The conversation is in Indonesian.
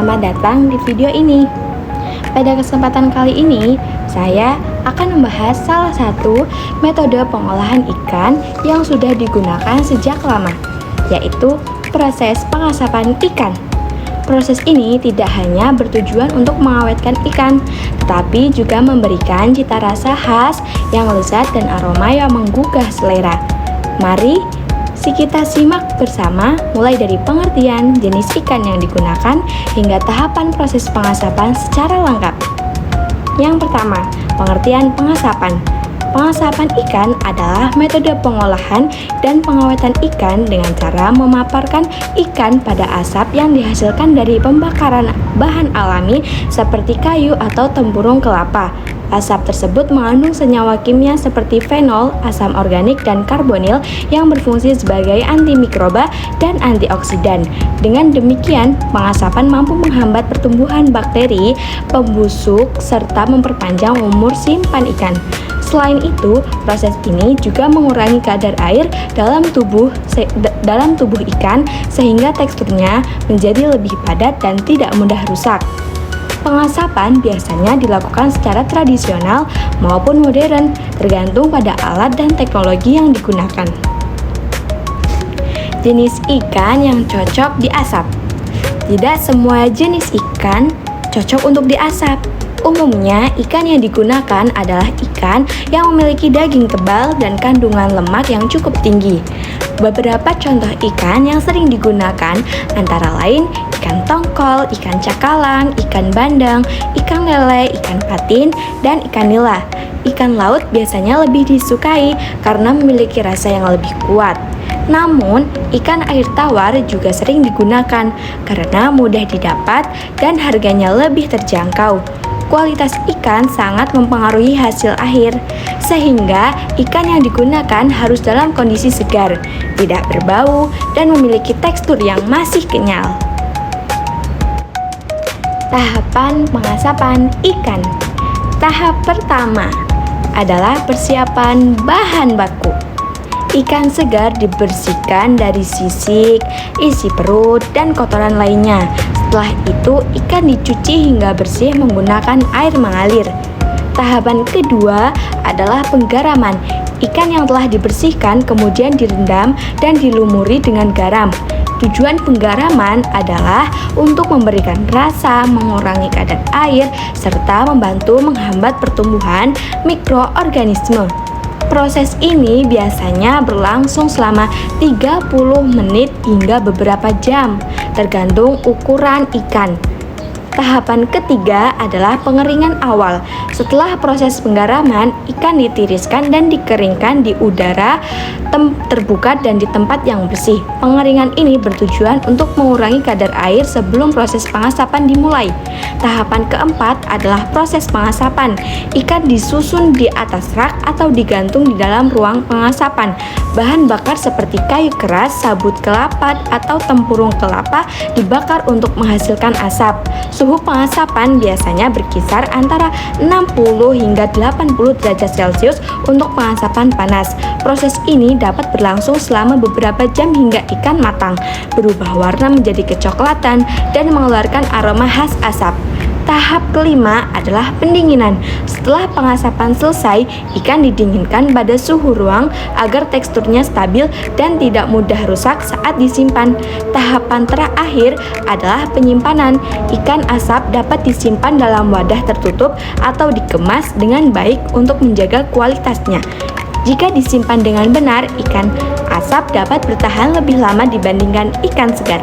selamat datang di video ini. Pada kesempatan kali ini, saya akan membahas salah satu metode pengolahan ikan yang sudah digunakan sejak lama, yaitu proses pengasapan ikan. Proses ini tidak hanya bertujuan untuk mengawetkan ikan, tetapi juga memberikan cita rasa khas yang lezat dan aroma yang menggugah selera. Mari kita simak bersama mulai dari pengertian jenis ikan yang digunakan hingga tahapan proses pengasapan secara lengkap. Yang pertama, pengertian pengasapan. Pengasapan ikan adalah metode pengolahan dan pengawetan ikan dengan cara memaparkan ikan pada asap yang dihasilkan dari pembakaran bahan alami seperti kayu atau tempurung kelapa. Asap tersebut mengandung senyawa kimia seperti fenol, asam organik, dan karbonil yang berfungsi sebagai antimikroba dan antioksidan. Dengan demikian, pengasapan mampu menghambat pertumbuhan bakteri, pembusuk, serta memperpanjang umur simpan ikan. Selain itu, proses ini juga mengurangi kadar air dalam tubuh ikan sehingga teksturnya menjadi lebih padat dan tidak mudah rusak. Pengasapan biasanya dilakukan secara tradisional maupun modern, tergantung pada alat dan teknologi yang digunakan. Jenis ikan yang cocok diasap. Tidak semua jenis ikan cocok untuk diasap. Umumnya, ikan yang digunakan adalah ikan yang memiliki daging tebal dan kandungan lemak yang cukup tinggi. Beberapa contoh ikan yang sering digunakan antara lain ikan tongkol, ikan cakalang, ikan bandeng, ikan lele, ikan patin, dan ikan nila. Ikan laut biasanya lebih disukai karena memiliki rasa yang lebih kuat. Namun, ikan air tawar juga sering digunakan karena mudah didapat dan harganya lebih terjangkau. Kualitas ikan sangat mempengaruhi hasil akhir, sehingga ikan yang digunakan harus dalam kondisi segar, tidak berbau, dan memiliki tekstur yang masih kenyal. Tahapan pengasapan ikan. Tahap pertama adalah persiapan bahan baku. Ikan segar dibersihkan dari sisik, isi perut, dan kotoran lainnya. Setelah itu, ikan dicuci hingga bersih menggunakan air mengalir. Tahapan kedua adalah penggaraman. Ikan yang telah dibersihkan kemudian direndam dan dilumuri dengan garam. Tujuan penggaraman adalah untuk memberikan rasa, mengurangi kadar air, serta membantu menghambat pertumbuhan mikroorganisme. Proses ini biasanya berlangsung selama 30 menit hingga beberapa jam, tergantung ukuran ikan. Tahapan ketiga adalah pengeringan awal. Setelah proses penggaraman, ikan ditiriskan dan dikeringkan di udara terbuka dan di tempat yang bersih. Pengeringan ini bertujuan untuk mengurangi kadar air sebelum proses pengasapan dimulai. Tahapan keempat adalah proses pengasapan. Ikan disusun di atas rak atau digantung di dalam ruang pengasapan. Bahan bakar seperti kayu keras, sabut kelapa, atau tempurung kelapa dibakar untuk menghasilkan asap. Suhu pengasapan biasanya berkisar antara 60 hingga 80 derajat Celcius untuk pengasapan panas. Proses ini dapat berlangsung selama beberapa jam hingga ikan matang, berubah warna menjadi kecoklatan, dan mengeluarkan aroma khas asap. Tahap kelima adalah pendinginan. Setelah pengasapan selesai, ikan didinginkan pada suhu ruang agar teksturnya stabil dan tidak mudah rusak saat disimpan. Tahapan terakhir adalah penyimpanan. Ikan asap dapat disimpan dalam wadah tertutup atau dikemas dengan baik untuk menjaga kualitasnya. Jika disimpan dengan benar, ikan asap dapat bertahan lebih lama dibandingkan ikan segar.